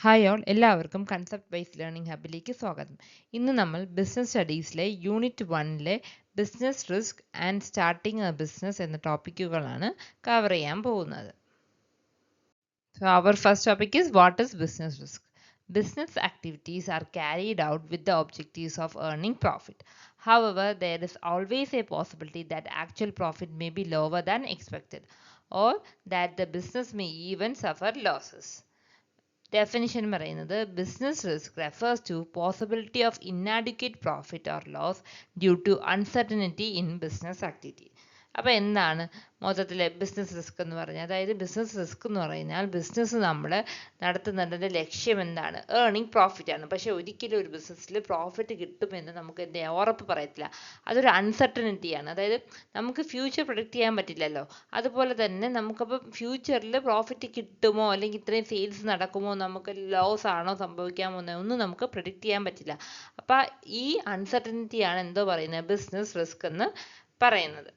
Hi all, എല്ലാവർക്കും concept based learning ഹബിലേക്ക് സ്വാഗതം. ഇന്ന് നമ്മൾ ബിസിനസ് സ്റ്റഡീസിലെ യൂണിറ്റ് 1-ലെ business risk and starting a business എന്ന ടോപ്പിക്കുകളാണ് കവർ ചെയ്യാൻ പോകുന്നത്. So our first topic is, what is business risk? Business activities are carried out with the objectives of earning profit. However, there is always a possibility that actual profit may be lower than expected, or that the business may even suffer losses. Definition പറയുന്നത്, business risk refers to possibility of inadequate profit or loss due to uncertainty in business activity. അപ്പോൾ എന്താണ് മൊത്തത്തിലെ business risk എന്ന് പറഞ്ഞാൽ? അതായത് business risk എന്ന് പറഞ്ഞാൽ business നമ്മൾ നടത്തുന്നതിൻ്റെ ലക്ഷ്യം എന്താണ്? ഏർണിംഗ് പ്രോഫിറ്റ് ആണ്. പക്ഷേ ഒരിക്കലും ഒരു ബിസിനസ്സിൽ പ്രോഫിറ്റ് കിട്ടുമെന്ന് നമുക്ക് ഉറപ്പ് പറയത്തില്ല. അതൊരു അൺസർട്ടനിറ്റിയാണ്. അതായത് നമുക്ക് ഫ്യൂച്ചർ പ്രൊഡിക്റ്റ് ചെയ്യാൻ പറ്റില്ലല്ലോ. അതുപോലെ തന്നെ നമുക്കപ്പോൾ ഫ്യൂച്ചറിൽ പ്രോഫിറ്റ് കിട്ടുമോ അല്ലെങ്കിൽ ഇത്രയും സെയിൽസ് നടക്കുമോ, നമുക്ക് ലോസ് ആണോ സംഭവിക്കാൻ പോകുന്നത്, ഒന്നും നമുക്ക് പ്രൊഡിക്റ്റ് ചെയ്യാൻ പറ്റില്ല. അപ്പോൾ ഈ അൺസർട്ടനിറ്റിയാണ് എന്തോ പറയുന്നത്, ബിസിനസ് റിസ്ക് എന്ന് പറയുന്നത്.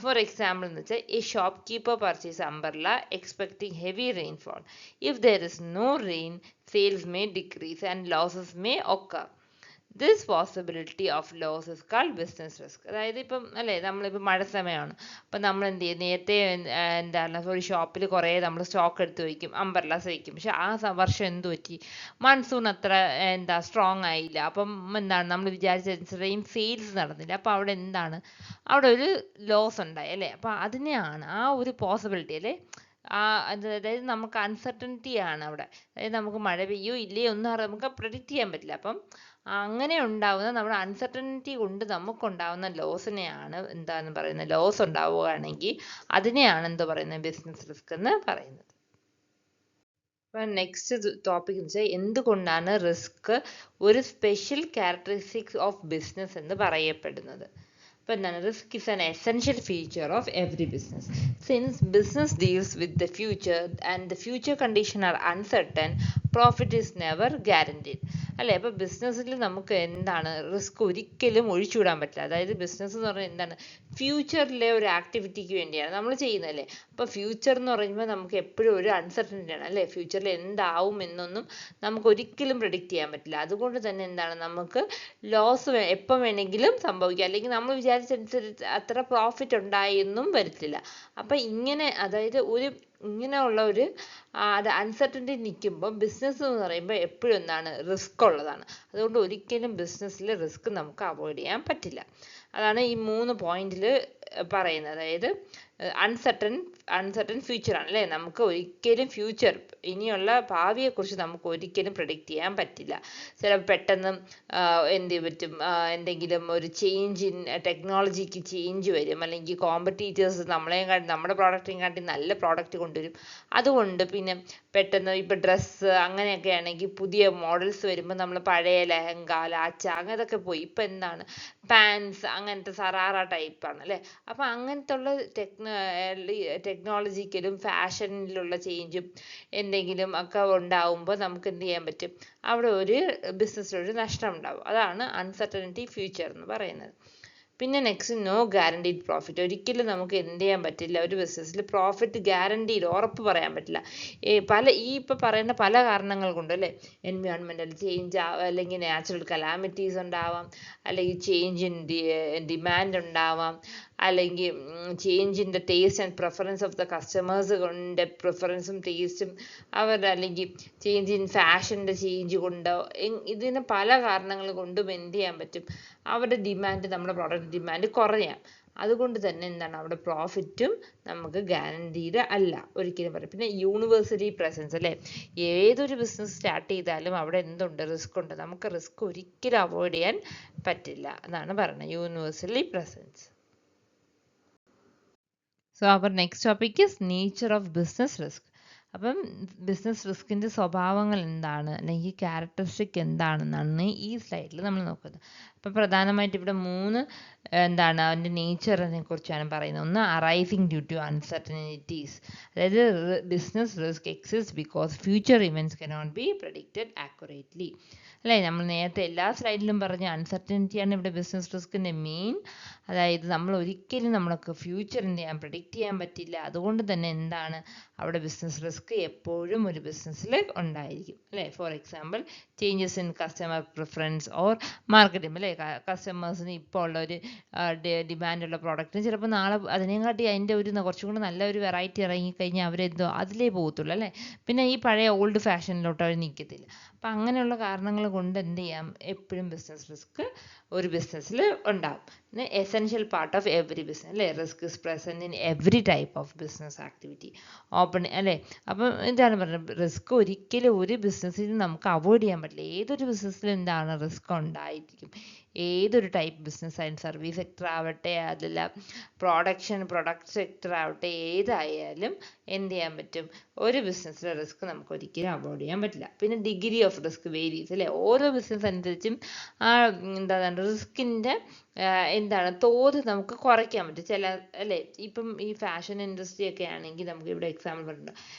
For example, a shopkeeper purchases umbrella expecting heavy rainfall. If there is no rain, sales may decrease and losses may occur. This possibility of loss is called business risk. അതായത് ഇപ്പം അല്ലേ, നമ്മളിപ്പോൾ മഴ സമയമാണ്, അപ്പം നമ്മൾ എന്ത് ചെയ്യും, നേരത്തെ എന്താണ് ഒരു ഷോപ്പിൽ കുറേ നമ്മൾ സ്റ്റോക്ക് എടുത്ത് വയ്ക്കും, അംബർലാസ് വയ്ക്കും. പക്ഷെ ആ വർഷം എന്ത് പറ്റി, മൺസൂൺ അത്ര സ്ട്രോങ് ആയില്ല. അപ്പം എന്താണ്, നമ്മൾ വിചാരിച്ചത്രയും സെയിൽസ് നടന്നില്ല. അപ്പോൾ അവിടെ എന്താണ്, അവിടെ ഒരു ലോസ് ഉണ്ടായി അല്ലേ. അപ്പോൾ അതിനെയാണ് ആ ഒരു പോസിബിലിറ്റി അല്ലേ, അതായത് നമുക്ക് അൺസർട്ടനിറ്റി ആണ് അവിടെ. അതായത് നമുക്ക് മഴ പെയ്യോ ഇല്ലയോ ഒന്നും നമുക്ക് പ്രെഡിക്റ്റ് ചെയ്യാൻ പറ്റില്ല. അപ്പം അങ്ങനെ ഉണ്ടാവുന്ന നമ്മുടെ അൺസർട്ടനിറ്റി കൊണ്ട് നമുക്കുണ്ടാവുന്ന ലോസിനെയാണ് എന്താന്ന് പറയുന്നത്, ലോസ് ഉണ്ടാവുകയാണെങ്കിൽ അതിനെയാണ് എന്ത് പറയുന്നത്, ബിസിനസ് റിസ്ക് എന്ന് പറയുന്നത്. അപ്പം നെക്സ്റ്റ് ടോപ്പിക് എന്ന് വെച്ചാൽ, എന്തുകൊണ്ടാണ് റിസ്ക് ഒരു സ്പെഷ്യൽ ക്യാരക്ടറിസ്റ്റിക്സ് ഓഫ് ബിസിനസ് എന്ന് പറയപ്പെടുന്നത്? അപ്പോൾ എന്താണ്, risk is an essential feature of every business. Since business deals with the future and the future conditions are uncertain, profit is never guaranteed. അല്ലേ, അപ്പോൾ ബിസിനസ്സിൽ നമുക്ക് എന്താണ്, റിസ്ക് ഒരിക്കലും ഒഴിച്ചുവിടാൻ പറ്റില്ല. അതായത് ബിസിനസ് എന്ന് പറഞ്ഞാൽ എന്താണ്, ഫ്യൂച്ചറിലെ ഒരു ആക്ടിവിറ്റിക്ക് വേണ്ടിയാണ് നമ്മൾ ചെയ്യുന്നതല്ലേ. അപ്പോൾ ഫ്യൂച്ചർ എന്ന് പറയുമ്പോൾ നമുക്ക് എപ്പോഴും ഒരു അൺസർട്ടനിറ്റി ആണ് അല്ലേ. ഫ്യൂച്ചറിൽ എന്താവും എന്നൊന്നും നമുക്ക് ഒരിക്കലും പ്രെഡിക്റ്റ് ചെയ്യാൻ പറ്റില്ല. അതുകൊണ്ട് തന്നെ എന്താണ്, നമുക്ക് ലോസ് എപ്പം വേണമെങ്കിലും സംഭവിക്കാം, അല്ലെങ്കിൽ നമ്മൾ വിചാരിച്ചനുസരിച്ച് അത്ര പ്രോഫിറ്റ് ഉണ്ടായെന്നും വരത്തില്ല. അപ്പം ഇങ്ങനെ, അതായത് ഇങ്ങനെയുള്ള ഒരു അൺസർട്ടനിറ്റി നിൽക്കുമ്പോൾ ബിസിനസ് എന്ന് പറയുമ്പോൾ എപ്പോഴും എന്താണ്, റിസ്ക് ഉള്ളതാണ്. അതുകൊണ്ട് ഒരിക്കലും ബിസിനസ്സിൽ റിസ്ക് നമുക്ക് അവോയ്ഡ് ചെയ്യാൻ പറ്റില്ല. അതാണ് ഈ 3 പോയിന്റിൽ പറയുന്നത്. അതായത് അൺസർട്ടൻ ഫ്യൂച്ചറാണ് അല്ലേ, നമുക്ക് ഒരിക്കലും ഫ്യൂച്ചർ, ഇനിയുള്ള ഭാവിയെക്കുറിച്ച് നമുക്ക് ഒരിക്കലും പ്രെഡിക്റ്റ് ചെയ്യാൻ പറ്റില്ല. ചിലപ്പോൾ പെട്ടെന്ന് എന്ത് പറ്റും, എന്തെങ്കിലും ഒരു ചേഞ്ച് ഇൻ ടെക്നോളജിക്ക് ചേഞ്ച് വരും, അല്ലെങ്കിൽ കോമ്പറ്റീറ്റേഴ്സ് നമ്മുടെ പ്രോഡക്റ്റിനെ കാട്ടി നല്ല പ്രോഡക്റ്റ് കൊണ്ടുവരും. അതുകൊണ്ട് പിന്നെ പെട്ടെന്ന് ഇപ്പോൾ ഡ്രസ്സ് അങ്ങനെയൊക്കെ ആണെങ്കിൽ പുതിയ മോഡൽസ് വരുമ്പോൾ നമ്മൾ പഴയ ലെഹങ്ക, ലാച്ച അങ്ങനത്തൊക്കെ പോയി ഇപ്പം എന്താണ്, പാൻസ് അങ്ങനത്തെ സറാറ ടൈപ്പാണ് അല്ലേ. അപ്പം അങ്ങനത്തെ ഉള്ള ടെക്നോളജിക്കലും ഫാഷനിലുള്ള ചേഞ്ചും എന്തെങ്കിലും ഒക്കെ ഉണ്ടാവുമ്പോൾ നമുക്ക് എന്ത് ചെയ്യാൻ പറ്റും, അവിടെ ഒരു ബിസിനസ്സിലൊരു നഷ്ടം ഉണ്ടാവും. അതാണ് അൺസർട്ടനിറ്റി ഫ്യൂച്ചർ എന്ന് പറയുന്നത്. പിന്നെ നെക്സ്റ്റ്, നോ ഗ്യാരണ്ടീഡ് പ്രോഫിറ്റ്. ഒരിക്കലും നമുക്ക് എന്ത് ചെയ്യാൻ പറ്റില്ല, ഒരു ബിസിനസ്സിൽ പ്രോഫിറ്റ് ഗ്യാരണ്ടീഡ് ഉറപ്പ് പറയാൻ പറ്റില്ല. ഇപ്പോൾ പറയുന്ന പല കാരണങ്ങൾ കൊണ്ട് അല്ലേ, എൻവയോൺമെൻറ്റൽ ചേഞ്ച്, അല്ലെങ്കിൽ നാച്ചുറൽ കലാമിറ്റീസ് ഉണ്ടാവാം, അല്ലെങ്കിൽ ചേഞ്ച് ഇൻ ഡിമാൻഡ് ഉണ്ടാവാം, അല്ലെങ്കിൽ change in the taste and preference of the customers കൊണ്ട് പ്രിഫറൻസും ടേസ്റ്റും അവരുടെ, അല്ലെങ്കിൽ ചേഞ്ച് ഇൻ ഫാഷൻ്റെ ചേഞ്ച് കൊണ്ടോ, ഇതിന് പല കാരണങ്ങൾ കൊണ്ടും എന്ത് ചെയ്യാൻ പറ്റും, അവരുടെ ഡിമാൻഡ്, നമ്മുടെ പ്രോഡക്റ്റ് ഡിമാൻഡ് കുറയാം. അതുകൊണ്ട് തന്നെ എന്താണ്, അവിടെ പ്രോഫിറ്റും നമുക്ക് ഗ്യാരണ്ടീഡ് അല്ല ഒരിക്കലും പറയും. പിന്നെ യൂണിവേഴ്സലി പ്രസൻസ് അല്ലേ, ഏതൊരു ബിസിനസ് സ്റ്റാർട്ട് ചെയ്താലും അവിടെ എന്തുണ്ട്, റിസ്ക് ഉണ്ട്. നമുക്ക് റിസ്ക് ഒരിക്കലും അവോയ്ഡ് ചെയ്യാൻ പറ്റില്ല. അതാണ് പറയുന്നത്, യൂണിവേഴ്സലി പ്രസൻസ്. സോ അവർ next topic is nature of business risk. അപ്പം ബിസിനസ് റിസ്കിൻ്റെ സ്വഭാവങ്ങൾ എന്താണ്, അല്ലെങ്കിൽ ക്യാരക്ടറിസ്റ്റിക് എന്താണെന്നാണ് ഈ സ്ലൈഡിൽ നമ്മൾ നോക്കുന്നത്. അപ്പം പ്രധാനമായിട്ട് ഇവിടെ 3 എന്താണ് അതിൻ്റെ നേച്ചറിനെ കുറിച്ചാണ് പറയുന്നത്. ഒന്ന്, അറൈസിങ് ഡ്യൂ ടു അൺസർട്ടനിറ്റീസ്. അതായത് business risk exist because future events cannot be predicted accurately അല്ലേ. നമ്മൾ നേരത്തെ എല്ലാ സ്ലൈഡിലും പറഞ്ഞ അൺസർട്ടനിറ്റിയാണ് ഇവിടെ ബിസിനസ് റിസ്കിൻ്റെ മെയിൻ. അതായത് നമ്മൾ ഒരിക്കലും നമ്മൾക്ക് ഫ്യൂച്ചർ എന്ത് ചെയ്യാൻ പ്രെഡിക്റ്റ് ചെയ്യാൻ പറ്റില്ല. അതുകൊണ്ട് തന്നെ എന്താണ് അവിടെ ബിസിനസ് റിസ്ക് റിസ്ക് എപ്പോഴും ഒരു ബിസിനസ്സിൽ ഉണ്ടായിരിക്കും അല്ലേ. For example changes in customer preference or marketing അല്ലേ. കസ്റ്റമേഴ്സിന് ഇപ്പോൾ ഉള്ള ഒരു ഡിമാൻഡുള്ള പ്രോഡക്റ്റിന് ചിലപ്പോൾ നാളെ അതിനെക്കാട്ടി അതിൻ്റെ ഒരു കുറച്ചും കൂടി നല്ല ഒരു വെറൈറ്റി ഇറങ്ങിക്കഴിഞ്ഞാൽ അവരെന്തോ അതിലേ പോകത്തുള്ളൂ അല്ലേ. പിന്നെ ഈ പഴയ ഓൾഡ് ഫാഷനിലോട്ട് അവർ നിൽക്കത്തില്ല. അപ്പം അങ്ങനെയുള്ള കാരണങ്ങൾ കൊണ്ട് എന്ത് ചെയ്യാം, എപ്പോഴും ബിസിനസ് റിസ്ക് ഒരു ബിസിനസ്സിൽ ഉണ്ടാവും. പിന്നെ essential part of every business അല്ലേ. Risk is present in every type of business activity. Open അല്ലേ. അപ്പം എന്താണ് പറയുന്നത്, റിസ്ക് ഒരിക്കലും ഒരു ബിസിനസ്സിൽ നമുക്ക് അവോയ്ഡ് ചെയ്യാൻ പറ്റില്ല. ഏതൊരു ബിസിനസ്സിലും എന്താണ് റിസ്ക് ഉണ്ടായിരിക്കും. ഏതൊരു ടൈപ്പ് ബിസിനസ് ആയാലും സർവീസ് സെക്ടർ ആവട്ടെ, അതല്ല പ്രൊഡക്റ്റ് സെക്ടർ ആവട്ടെ, ഏതായാലും എന്ത് ചെയ്യാൻ പറ്റും, ഒരു ബിസിനസ്സിലെ റിസ്ക് നമുക്ക് ഒരിക്കലും അവോയ്ഡ് ചെയ്യാൻ പറ്റില്ല. പിന്നെ ഡിഗ്രി ഓഫ് റിസ്ക് വേരീസ് അല്ലേ. ഓരോ ബിസിനസ് അനുസരിച്ചും ആ എന്താണ് റിസ്കിൻ്റെ എന്താണ് തോത് നമുക്ക് കുറയ്ക്കാൻ പറ്റും. ചില അല്ലേ, ഇപ്പം ഈ ഫാഷൻ ഇൻഡസ്ട്രി ഒക്കെ ആണെങ്കിൽ നമുക്ക് ഇവിടെ എക്സാമ്പിൾ പറഞ്ഞിട്ടുണ്ട്.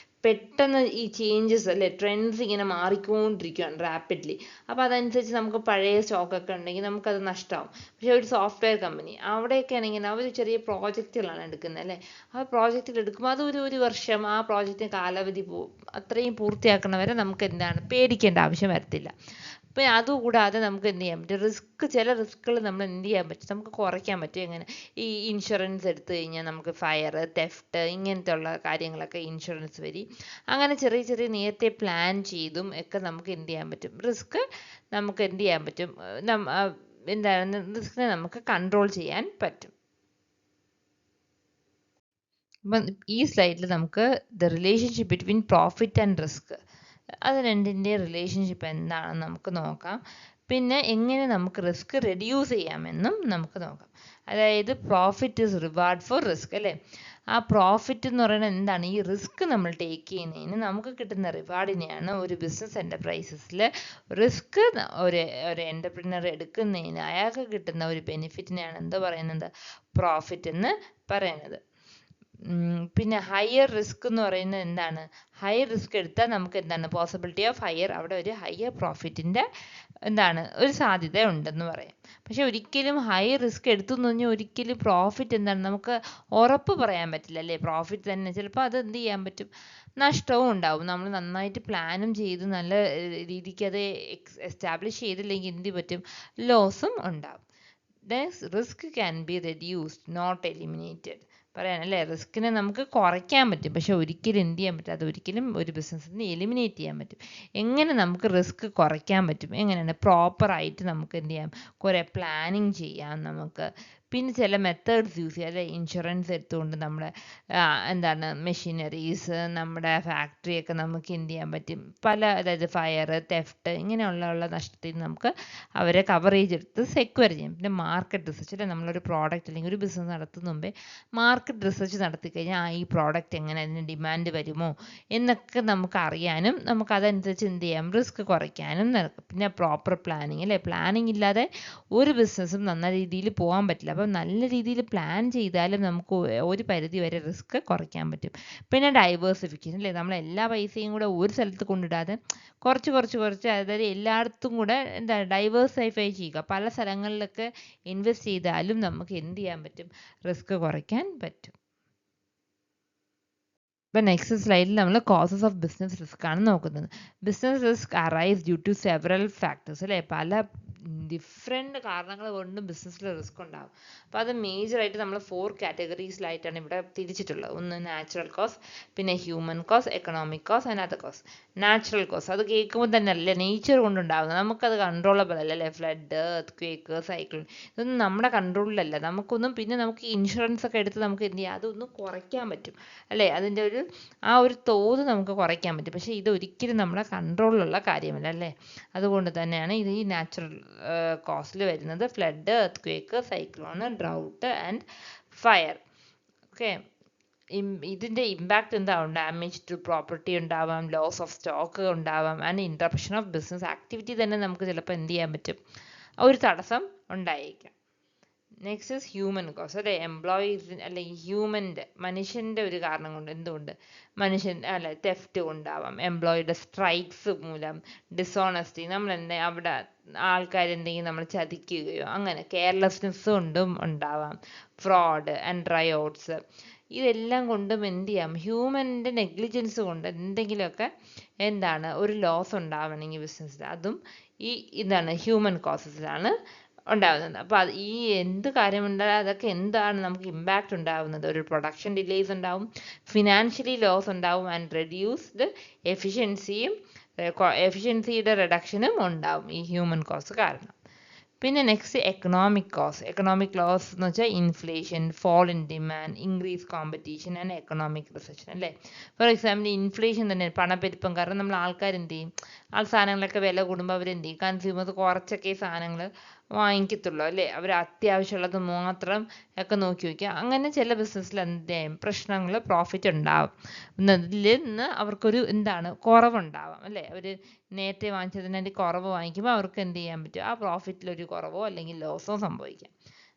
പെട്ടെന്ന് ഈ ചേഞ്ചസ് അല്ലേ, ട്രെൻഡ്സ് ഇങ്ങനെ മാറിക്കൊണ്ടിരിക്കുകയാണ് റാപ്പിഡ്ലി. അപ്പോൾ അതനുസരിച്ച് നമുക്ക് പഴയ സ്റ്റോക്കൊക്കെ ഉണ്ടെങ്കിൽ നമുക്കത് നഷ്ടമാവും. പക്ഷേ ഒരു സോഫ്റ്റ്വെയർ കമ്പനി അവിടെയൊക്കെ ആണെങ്കിൽ അവർ ചെറിയ പ്രോജക്റ്റുകളാണ് എടുക്കുന്നത് അല്ലേ. ആ പ്രോജക്റ്റുകൾ എടുക്കുമ്പോൾ അത് ഒരു വർഷം ആ പ്രോജക്റ്റിന് കാലാവധി അത്രയും പൂർത്തിയാക്കണവരെ നമുക്ക് എന്താണ് പേടിക്കേണ്ട ആവശ്യം വരത്തില്ല. പിന്നെ അതുകൂടാതെ നമുക്ക് എന്ത് ചെയ്യാൻ പറ്റും, ചില റിസ്കുകൾ നമ്മൾ എന്ത് ചെയ്യാൻ പറ്റും, നമുക്ക് കുറയ്ക്കാൻ പറ്റും. എങ്ങനെ, ഈ ഇൻഷുറൻസ് എടുത്തു കഴിഞ്ഞാൽ നമുക്ക് ഫയർ, തെഫ്റ്റ് ഇങ്ങനത്തെ ഉള്ള കാര്യങ്ങളൊക്കെ ഇൻഷുറൻസ് വരി. അങ്ങനെ ചെറിയ ചെറിയ നേരത്തെ പ്ലാൻ ചെയ്തും ഒക്കെ നമുക്ക് എന്ത് ചെയ്യാൻ പറ്റും, റിസ്ക് നമുക്ക് എന്ത് ചെയ്യാൻ പറ്റും, എന്താണ് റിസ്കിനെ നമുക്ക് കൺട്രോൾ ചെയ്യാൻ പറ്റും. അപ്പം ഈ സ്ലൈഡിൽ നമുക്ക് the relationship between profit and risk, അത് രണ്ടിൻ്റെ റിലേഷൻഷിപ്പ് എന്താണെന്ന് നമുക്ക് നോക്കാം. പിന്നെ എങ്ങനെ നമുക്ക് റിസ്ക് റെഡ്യൂസ് ചെയ്യാമെന്നും നമുക്ക് നോക്കാം. അതായത് profit is reward four risk അല്ലേ. ആ പ്രോഫിറ്റ് എന്ന് പറയുന്നത് എന്താണ്, ഈ റിസ്ക് നമ്മൾ ടേക്ക് ചെയ്യുന്നതിന് നമുക്ക് കിട്ടുന്ന റിവാർഡിനെയാണ് ഒരു ബിസിനസ് എൻ്റർപ്രൈസസിൽ റിസ്ക് ഒരു എൻ്റർപ്രിനർ എടുക്കുന്നതിന് അയാൾക്ക് കിട്ടുന്ന ഒരു ബെനിഫിറ്റിനെയാണ് എന്താ പറയുന്നത്, പ്രോഫിറ്റ് എന്ന് പറയുന്നത്. പിന്നെ ഹയർ റിസ്ക് എന്ന് പറയുന്നത് എന്താണ്, ഹയർ റിസ്ക് എടുത്താൽ നമുക്ക് എന്താണ് പോസിബിലിറ്റി ഓഫ് ഹയർ, അവിടെ ഒരു ഹയർ പ്രോഫിറ്റിൻ്റെ എന്താണ് ഒരു സാധ്യത ഉണ്ടെന്ന് പറയാം. പക്ഷെ ഒരിക്കലും ഹൈ റിസ്ക് എടുത്തു എന്ന് പറഞ്ഞാൽ ഒരിക്കലും പ്രോഫിറ്റ് എന്താണ് നമുക്ക് ഉറപ്പ് പറയാൻ പറ്റില്ല അല്ലേ. പ്രോഫിറ്റ് തന്നെ ചിലപ്പോൾ അത് എന്ത് ചെയ്യാൻ പറ്റും, നഷ്ടവും ഉണ്ടാവും. നമ്മൾ നന്നായിട്ട് പ്ലാനും ചെയ്ത് നല്ല രീതിക്ക് അത് എസ്റ്റാബ്ലിഷ് ചെയ്തില്ലെങ്കിൽ എന്ത് പറ്റും, ലോസും ഉണ്ടാവും. Risk can be reduced not eliminated പറയാനല്ലേ. റിസ്കിനെ നമുക്ക് കുറയ്ക്കാൻ പറ്റും, പക്ഷെ ഒരിക്കലും എന്ത് ചെയ്യാൻ പറ്റും, അതൊരിക്കലും ഒരു ബിസിനസ്സിന് എലിമിനേറ്റ് ചെയ്യാൻ പറ്റും. എങ്ങനെ നമുക്ക് റിസ്ക് കുറയ്ക്കാൻ പറ്റും, എങ്ങനെയാണ് പ്രോപ്പറായിട്ട് നമുക്ക് എന്ത് ചെയ്യാം, കുറേ പ്ലാനിങ് ചെയ്യാം നമുക്ക്. പിന്നെ ചില മെത്തേഡ്സ് യൂസ് ചെയ്യാം അല്ലെ. ഇൻഷുറൻസ് എടുത്തുകൊണ്ട് നമ്മുടെ എന്താണ് മെഷീനറീസ്, നമ്മുടെ ഫാക്ടറിയൊക്കെ നമുക്ക് എന്ത് ചെയ്യാൻ പറ്റും, അതായത് ഫയർ, തെഫ്റ്റ് ഇങ്ങനെയുള്ള നഷ്ടത്തിൽ നമുക്ക് അവരെ കവറേജ് എടുത്ത് സെക്യൂർ ചെയ്യാം. പിന്നെ മാർക്കറ്റ് റിസർച്ച് അല്ലെ, നമ്മളൊരു പ്രോഡക്റ്റ് അല്ലെങ്കിൽ ഒരു ബിസിനസ് നടത്തുന്ന മുമ്പേ മാർക്കറ്റ് റിസർച്ച് നടത്തി കഴിഞ്ഞാൽ ഈ പ്രോഡക്റ്റ് എങ്ങനെ, അതിന് ഡിമാൻഡ് വരുമോ എന്നൊക്കെ നമുക്ക് അറിയാനും നമുക്ക് അതനുസരിച്ച് എന്ത് ചെയ്യാം, റിസ്ക് കുറയ്ക്കാനും നടക്കും. പിന്നെ പ്രോപ്പർ പ്ലാനിങ് അല്ലേ. പ്ലാനിങ് ഇല്ലാതെ ഒരു ബിസിനസ്സും നല്ല രീതിയിൽ പോകാൻ പറ്റില്ല. അപ്പം നല്ല രീതിയിൽ പ്ലാൻ ചെയ്താലും നമുക്ക് ഒരു പരിധി വരെ റിസ്ക് കുറയ്ക്കാൻ പറ്റും. പിന്നെ ഡൈവേഴ്സിഫിക്കേഷൻ അല്ലേ, നമ്മൾ എല്ലാ പൈസയും കൂടെ ഒരു സ്ഥലത്ത് കൊണ്ടിടാതെ കുറച്ച് അതായത് എല്ലായിടത്തും കൂടെ എന്താ ഡൈവേഴ്സിഫൈ ചെയ്യുക. പല സ്ഥലങ്ങളിലൊക്കെ ഇൻവെസ്റ്റ് ചെയ്താലും നമുക്ക് എന്ത് ചെയ്യാൻ പറ്റും, റിസ്ക് കുറയ്ക്കാൻ പറ്റും. ഇപ്പം നെക്സ്റ്റ് സ്ലൈഡിൽ നമ്മൾ കോസസ് ഓഫ് ബിസിനസ് റിസ്ക് ആണ് നോക്കുന്നത്. Business risk arise due to several factors അല്ലേ. പല ഡിഫറെൻറ്റ് കാരണങ്ങൾ കൊണ്ടും ബിസിനസ്സിൽ റിസ്ക് ഉണ്ടാകും. അപ്പോൾ അത് മേജറായിട്ട് നമ്മൾ 4 കാറ്റഗറീസിലായിട്ടാണ് ഇവിടെ തിരിച്ചിട്ടുള്ളത്. ഒന്ന് നാച്ചുറൽ കോസ്, പിന്നെ human cause, economic cause and other cause. Natural cause അത് കേൾക്കുമ്പോൾ തന്നെ അല്ലേ നേച്ചർ കൊണ്ടുണ്ടാകുന്നത്, നമുക്കത് കൺട്രോളബിൾ അല്ല അല്ലേ. ഫ്ലഡ്, എർത്ത് സൈക്ലോൺ ഇതൊന്നും നമ്മുടെ കൺട്രോളിലല്ല. പിന്നെ നമുക്ക് ഇൻഷുറൻസ് ഒക്കെ എടുത്ത് നമുക്ക് എന്ത് ചെയ്യാം, അതൊന്നും കുറയ്ക്കാൻ പറ്റും അല്ലേ. അതിൻ്റെ ഒരു തോത് നമുക്ക് കുറയ്ക്കാൻ പറ്റും. പക്ഷേ ഇത് ഒരിക്കലും നമ്മുടെ കൺട്രോളിലുള്ള കാര്യമല്ല അല്ലേ. അതുകൊണ്ട് തന്നെയാണ് ഇത് ഈ നാച്ചുറൽ കോസ്റ്റിൽ വരുന്നത്. Flood, earth cyclone, drought and fire. Okay, ഇതിൻ്റെ ഇമ്പാക്റ്റ് എന്താവും, ഡാമേജ് ടു പ്രോപ്പർട്ടി ഉണ്ടാവാം, ലോസ് ഓഫ് സ്റ്റോക്ക് ഉണ്ടാവാം, and interruption of business activity തന്നെ നമുക്ക് ചിലപ്പോൾ എന്ത് ചെയ്യാൻ പറ്റും, ഒരു തടസ്സം ഉണ്ടായേക്കാം. നെക്സ്റ്റ് ഇസ് ഹ്യൂമൻ കോസ്റ്റ് അല്ലെ, എംപ്ലോയീസ് അല്ലെ ഹ്യൂമൻ്റെ മനുഷ്യൻ്റെ ഒരു കാരണം കൊണ്ട് എന്തുകൊണ്ട് മനുഷ്യൻ അല്ലെ തെഫ്റ്റ് ഉണ്ടാവാം, എംപ്ലോയിയുടെ സ്ട്രൈക്സ് മൂലം, ഡിസോണസ്റ്റി നമ്മൾ എന്താ അവിടെ ആൾക്കാരെന്തെങ്കിലും നമ്മൾ ചതിക്കുകയോ അങ്ങനെ കെയർലെസ്നെസ് കൊണ്ടും ഉണ്ടാവാം, ഫ്രോഡ് ആൻഡ് റയോട്ട്സ് ഇതെല്ലാം കൊണ്ടും എന്ത് ചെയ്യാം ഹ്യൂമൻ്റെ നെഗ്ലിജൻസ് കൊണ്ട് എന്തെങ്കിലുമൊക്കെ എന്താണ് ഒരു ലോസ് ഉണ്ടാവണമെങ്കിൽ ബിസിനസ്സിൽ അതും ഈ ഇതാണ് ഹ്യൂമൻ കോസസിലാണ് ഉണ്ടാകുന്നത്. അപ്പോൾ ഈ എന്ത് കാര്യമുണ്ടായാൽ അതൊക്കെ എന്താണ് നമുക്ക് ഇമ്പാക്റ്റ് ഉണ്ടാകുന്നത്, ഒരു പ്രൊഡക്ഷൻ ഡിലേസ് ഉണ്ടാവും, ഫിനാൻഷ്യലി ലോസ് ഉണ്ടാവും ആൻഡ് റെഡ്യൂസ്ഡ് എഫിഷ്യൻസിയുടെ റിഡക്ഷനും ഉണ്ടാവും ഈ ഹ്യൂമൻ കോസ്റ്റ് കാരണം. പിന്നെ next economic cost. Economic loss എന്ന് വെച്ചാൽ inflation, fall in demand, increase competition and economic recession അല്ലേ. ഫോർ എക്സാമ്പിൾ ഇൻഫ്ലേഷൻ തന്നെ പണപ്പെരുപ്പം കാരണം നമ്മൾ ആൾക്കാർ എന്ത് ചെയ്യും, സാധനങ്ങളൊക്കെ വില കൂടുമ്പോൾ അവരെന്ത് ചെയ്യും, കൺസ്യൂമേഴ്സ് കുറച്ചൊക്കെ സാധനങ്ങൾ വാങ്ങിക്കത്തുള്ളൂ അല്ലേ, അവർ അത്യാവശ്യമുള്ളത് മാത്രം ഒക്കെ നോക്കി വയ്ക്കുക. അങ്ങനെ ചില ബിസിനസ്സിൽ എന്ത് ചെയ്യും പ്രശ്നങ്ങൾ പ്രോഫിറ്റ് ഉണ്ടാവും, ഇതിൽ നിന്ന് അവർക്കൊരു എന്താണ് കുറവുണ്ടാവാം അല്ലേ, അവർ നേരത്തെ വാങ്ങിച്ചതിൻ്റെ കുറവ് വാങ്ങിക്കുമ്പോൾ അവർക്ക് എന്ത് ചെയ്യാൻ പറ്റും, ആ പ്രോഫിറ്റിലൊരു കുറവോ അല്ലെങ്കിൽ ലോസോ സംഭവിക്കാം.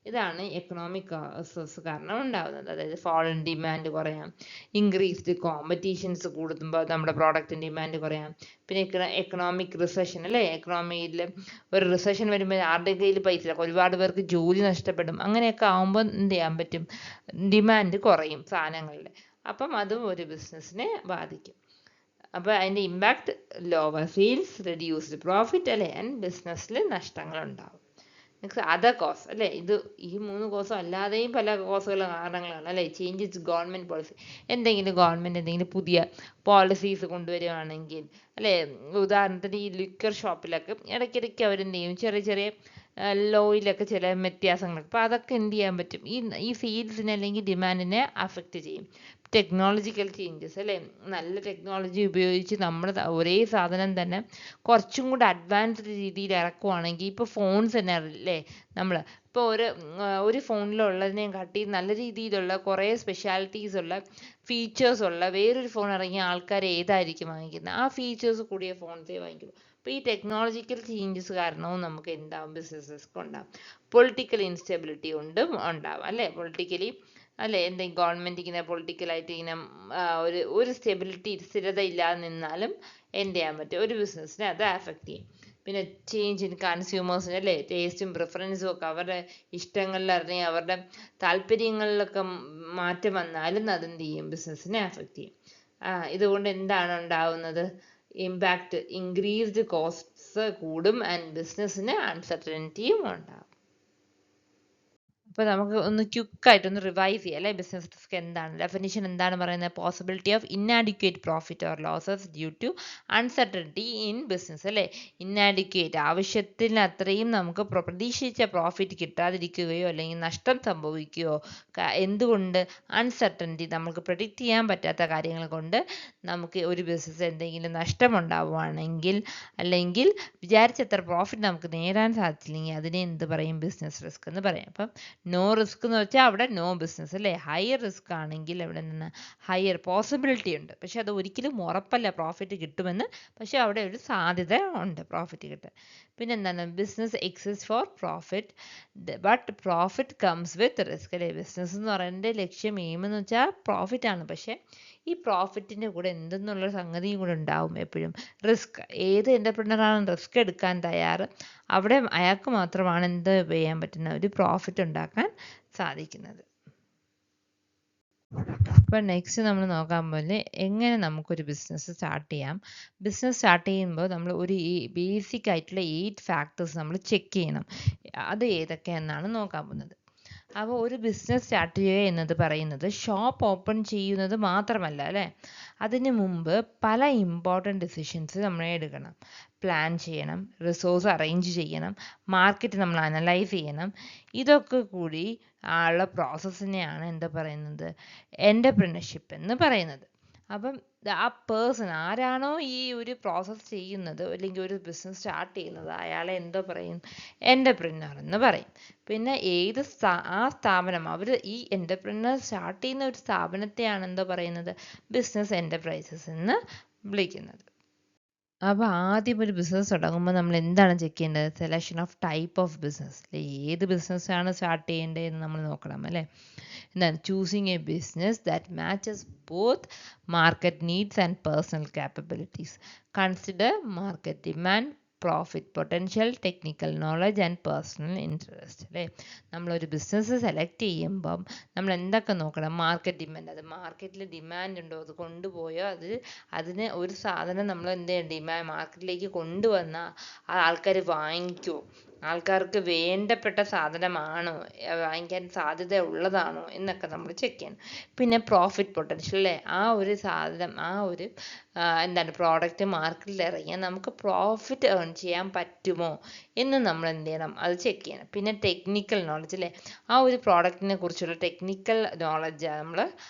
ഇതാണ് എക്കണോമിക് കോസസ് കാരണം ഉണ്ടാകുന്നത്. അതായത് ഫോൾ ഇൻ ഡിമാൻഡ് കുറയാം, ഇൻക്രീസ്ഡ് കോമ്പറ്റീഷൻസ് കൂടുമ്പോൾ നമ്മുടെ പ്രോഡക്റ്റിൻ്റെ ഡിമാൻഡ് കുറയാം, പിന്നെ എക്കണോമിക് റിസഷൻ അല്ലേ, എക്കണോമിയിൽ ഒരു റിസഷൻ വരുമ്പോൾ ആരുടെ കയ്യിൽ പൈസ ഇല്ല, ഒരുപാട് പേർക്ക് ജോലി നഷ്ടപ്പെടും, അങ്ങനെയൊക്കെ ആകുമ്പോൾ എന്ത് ചെയ്യാൻ പറ്റും ഡിമാൻഡ് കുറയും സാധനങ്ങളിൽ, അപ്പം അതും ഒരു ബിസിനസ്സിനെ ബാധിക്കും. അപ്പോൾ അതിൻ്റെ impact lower sales, reduced profit അല്ലേ, ആൻഡ് ബിസിനസ്സിൽ നഷ്ടങ്ങളുണ്ടാവും. നെക്സ്റ്റ് അതർ കോസ് അല്ലേ, ഇത് ഈ 3 കോസും അല്ലാതെയും പല കോസുകളും കാരണങ്ങളാണ് അല്ലേ. ചേഞ്ചസ് ഗവൺമെൻറ് പോളിസി, എന്തെങ്കിലും ഗവൺമെൻറ് എന്തെങ്കിലും പുതിയ പോളിസീസ് കൊണ്ടുവരികയാണെങ്കിൽ അല്ലേ, ഉദാഹരണത്തിന് ഈ ലിക്കർ ഷോപ്പിലൊക്കെ ഇടയ്ക്കിടയ്ക്ക് അവരെന്ത് ചെയ്യും ചെറിയ ചെറിയ ലോയിലൊക്കെ ചില വ്യത്യാസങ്ങളൊക്കെ, അപ്പോൾ അതൊക്കെ എന്ത് ചെയ്യാൻ പറ്റും ഈ സെയിൽസിനെ അല്ലെങ്കിൽ ഡിമാൻഡിനെ അഫക്റ്റ് ചെയ്യും. ടെക്നോളജിക്കൽ ചേഞ്ചസ് അല്ലേ, നല്ല ടെക്നോളജി ഉപയോഗിച്ച് നമ്മൾ ഒരേ സാധനം തന്നെ കുറച്ചും കൂടെ അഡ്വാൻസ്ഡ് രീതിയിൽ ഇറക്കുവാണെങ്കിൽ, ഇപ്പോൾ ഫോൺസ് തന്നെ അല്ലേ, നമ്മൾ ഇപ്പോൾ ഒരു ഫോണിലുള്ളതിനെയും കാട്ടി നല്ല രീതിയിലുള്ള കുറേ സ്പെഷ്യാലിറ്റീസ് ഉള്ള ഫീച്ചേഴ്സ് ഉള്ള വേറൊരു ഫോൺ ഇറങ്ങിയ ആൾക്കാർ ഏതായിരിക്കും വാങ്ങിക്കുന്നത്, ആ ഫീച്ചേഴ്സ് കൂടിയ ഫോൺസേ വാങ്ങിക്കുള്ളൂ. അപ്പോൾ ഈ ടെക്നോളജിക്കൽ ചേഞ്ചസ് കാരണവും നമുക്ക് എന്താവും ബിസിനസ്സസ് ഉണ്ടാവും. പൊളിറ്റിക്കൽ ഇൻസ്റ്റെബിലിറ്റി ഉണ്ടാവും അല്ലേ, പൊളിറ്റിക്കലി അല്ലേ, എന്തെങ്കിലും ഗവൺമെൻറ് ഇങ്ങനെ പൊളിറ്റിക്കലായിട്ട് ഇങ്ങനെ ഒരു സ്ഥിരത ഇല്ലാതെ നിന്നാലും എന്ത് ചെയ്യാൻ പറ്റും ഒരു ബിസിനസ്സിനെ അത് അഫക്റ്റ് ചെയ്യും. പിന്നെ ചേഞ്ച് ഇൻ കൺസ്യൂമേഴ്സിന് അല്ലേ, ടേസ്റ്റും പ്രിഫറൻസും ഒക്കെ അവരുടെ ഇഷ്ടങ്ങളിൽ അല്ലെങ്കിൽ അവരുടെ താല്പര്യങ്ങളിലൊക്കെ മാറ്റം വന്നാലും അതെന്ത് ചെയ്യും ബിസിനസ്സിനെ അഫക്റ്റ് ചെയ്യും. ഇതുകൊണ്ട് എന്താണ് ഉണ്ടാവുന്നത്, ഇമ്പാക്റ്റ് ഇൻക്രീസ്ഡ് കോസ്റ്റ്സ് കൂടും ആൻഡ് ബിസിനസ്സിന് അൺസർട്ടനിറ്റിയും ഉണ്ടാവും. അപ്പോൾ നമുക്ക് ഒന്ന് ക്വിക്കായിട്ടൊന്ന് റിവൈസ് ചെയ്യാം അല്ലേ, ബിസിനസ് റിസ്ക് എന്താണ്, ഡെഫിനിഷൻ എന്താണ് പറയുന്നത്, possibility of inadequate profit or losses due to uncertainty in business അല്ലേ. ഇന്നാഡിക്വേറ്റ് ആവശ്യത്തിന് അത്രയും നമുക്ക് പ്രതീക്ഷിച്ച പ്രോഫിറ്റ് കിട്ടാതിരിക്കുകയോ അല്ലെങ്കിൽ നഷ്ടം സംഭവിക്കുകയോ എന്തുകൊണ്ട് അൺസർട്ടനിറ്റി, നമുക്ക് പ്രെഡിക്റ്റ് ചെയ്യാൻ പറ്റാത്ത കാര്യങ്ങൾ കൊണ്ട് നമുക്ക് ഒരു ബിസിനസ് എന്തെങ്കിലും നഷ്ടമുണ്ടാവുകയാണെങ്കിൽ അല്ലെങ്കിൽ വിചാരിച്ചത്ര പ്രോഫിറ്റ് നമുക്ക് നേടാൻ സാധിച്ചില്ലെങ്കിൽ അതിനെ എന്ത് പറയും ബിസിനസ് റിസ്ക് എന്ന് പറയും. അപ്പം നോ റിസ്ക് എന്ന് വെച്ചാൽ അവിടെ നോ ബിസിനസ് അല്ലേ, ഹയർ റിസ്ക് ആണെങ്കിൽ അവിടെ നിന്ന് ഹയർ പോസിബിലിറ്റി ഉണ്ട്, പക്ഷെ അത് ഒരിക്കലും ഉറപ്പല്ല പ്രോഫിറ്റ് കിട്ടുമെന്ന്, പക്ഷെ അവിടെ ഒരു സാധ്യത ഉണ്ട് പ്രോഫിറ്റ് കിട്ടാൻ. പിന്നെ എന്താണ് business exist for profit but profit comes with risk അല്ലേ. ബിസിനസ് എന്ന് പറയുന്നത് ലക്ഷ്യം എന്ന് വെച്ചാൽ പ്രോഫിറ്റ് ആണ്, പക്ഷേ ഈ പ്രോഫിറ്റിൻ്റെ കൂടെ എന്തെന്നുള്ള സംഗതിയും കൂടെ ഉണ്ടാവും എപ്പോഴും റിസ്ക്. ഏത് എൻ്റർപ്രണറാണ് റിസ്ക് എടുക്കാൻ തയ്യാറ് അവിടെ അയാൾക്ക് മാത്രമാണ് എന്ത് ചെയ്യാൻ പറ്റുന്ന ഒരു പ്രോഫിറ്റ് ഉണ്ടാക്കാൻ സാധിക്കുന്നത്. അപ്പോൾ നെക്സ്റ്റ് നമ്മൾ നോക്കാൻ പോലെ എങ്ങനെ നമുക്കൊരു ബിസിനസ് സ്റ്റാർട്ട് ചെയ്യാം. ബിസിനസ് സ്റ്റാർട്ട് ചെയ്യുമ്പോൾ നമ്മൾ ഒരു ബേസിക് ആയിട്ടുള്ള 8 ഫാക്ടേഴ്സ് നമ്മൾ ചെക്ക് ചെയ്യണം. അത് ഏതൊക്കെയെന്നാണ് നോക്കാൻ പോകുന്നത്. അപ്പോൾ ഒരു ബിസിനസ് സ്റ്റാർട്ട് ചെയ്യുക എന്നത് പറയുന്നത് ഷോപ്പ് ഓപ്പൺ ചെയ്യുന്നത് മാത്രമല്ല അല്ലേ, അതിന് മുമ്പ് പല ഇമ്പോർട്ടൻറ്റ് ഡിസിഷൻസ് നമ്മൾ എടുക്കണം. പ്ലാൻ ചെയ്യണം, റിസോഴ്സ് അറേഞ്ച് ചെയ്യണം, മാർക്കറ്റ് നമ്മൾ അനലൈസ് ചെയ്യണം. ഇതൊക്കെ കൂടി ഉള്ള പ്രോസസ്സിനെയാണ് എന്താ പറയുന്നത് എൻ്റർപ്രണർഷിപ്പ് എന്ന് പറയുന്നത്. അപ്പം ആ പേഴ്സൺ ആരാണോ ഈ ഒരു പ്രോസസ്സ് ചെയ്യുന്നത് അല്ലെങ്കിൽ ഒരു ബിസിനസ് സ്റ്റാർട്ട് ചെയ്യുന്നത് അയാളെ എന്തോ പറയും എൻ്റർപ്രണർ എന്ന് പറയും. പിന്നെ ആ സ്ഥാപനം അവർ ഈ എൻ്റർപ്രണർ സ്റ്റാർട്ട് ചെയ്യുന്ന ഒരു സ്ഥാപനത്തെയാണ് എന്തോ പറയുന്നത് ബിസിനസ് എൻ്റർപ്രൈസസ് എന്ന് വിളിക്കുന്നത്. അപ്പോൾ ആദ്യം ഒരു ബിസിനസ് തുടങ്ങുമ്പോൾ നമ്മൾ എന്താണ് ചെക്ക് ചെയ്യേണ്ടത്? Selection of type of business. ഏത് ബിസിനസ്സാണ് സ്റ്റാർട്ട് ചെയ്യേണ്ടത് എന്ന് നമ്മൾ നോക്കണം അല്ലേ. എന്താണ്? Choosing A business that matches both market needs and personal capabilities. Consider market demand, profit potential, technical knowledge and personal interest അല്ലേ. നമ്മളൊരു ബിസിനസ് സെലക്ട് ചെയ്യുമ്പം നമ്മൾ എന്തൊക്കെ നോക്കണം? മാർക്കറ്റ് ഡിമാൻഡ്, അത് മാർക്കറ്റിൽ ഡിമാൻഡ് ഉണ്ടോ, അത് കൊണ്ടുപോയോ, അതിന് ഒരു സാധനം നമ്മൾ എന്ത് ചെയ്യണം, മാർക്കറ്റിലേക്ക് കൊണ്ടുവന്നാൽ ആൾക്കാർ വാങ്ങിക്കുമോ, ആൾക്കാർക്ക് വേണ്ടപ്പെട്ട സാധനമാണോ, വാങ്ങിക്കാൻ സാധ്യത ഉള്ളതാണോ എന്നൊക്കെ നമ്മൾ ചെക്ക് ചെയ്യണം. പിന്നെ പ്രോഫിറ്റ് പൊട്ടൻഷ്യൽ അല്ലേ, ആ ഒരു സാധനം, ആ ഒരു എന്താണ് പ്രോഡക്റ്റ് മാർക്കറ്റിൽ ഇറങ്ങിയാൽ നമുക്ക് പ്രോഫിറ്റ് ഏൺ ചെയ്യാൻ പറ്റുമോ എന്ന് നമ്മൾ എന്ത് ചെയ്യണം, അത് ചെക്ക് ചെയ്യണം. പിന്നെ ടെക്നിക്കൽ നോളജ് അല്ലേ, ആ ഒരു പ്രോഡക്റ്റിനെ കുറിച്ചുള്ള ടെക്നിക്കൽ നോളജ് നമ്മൾ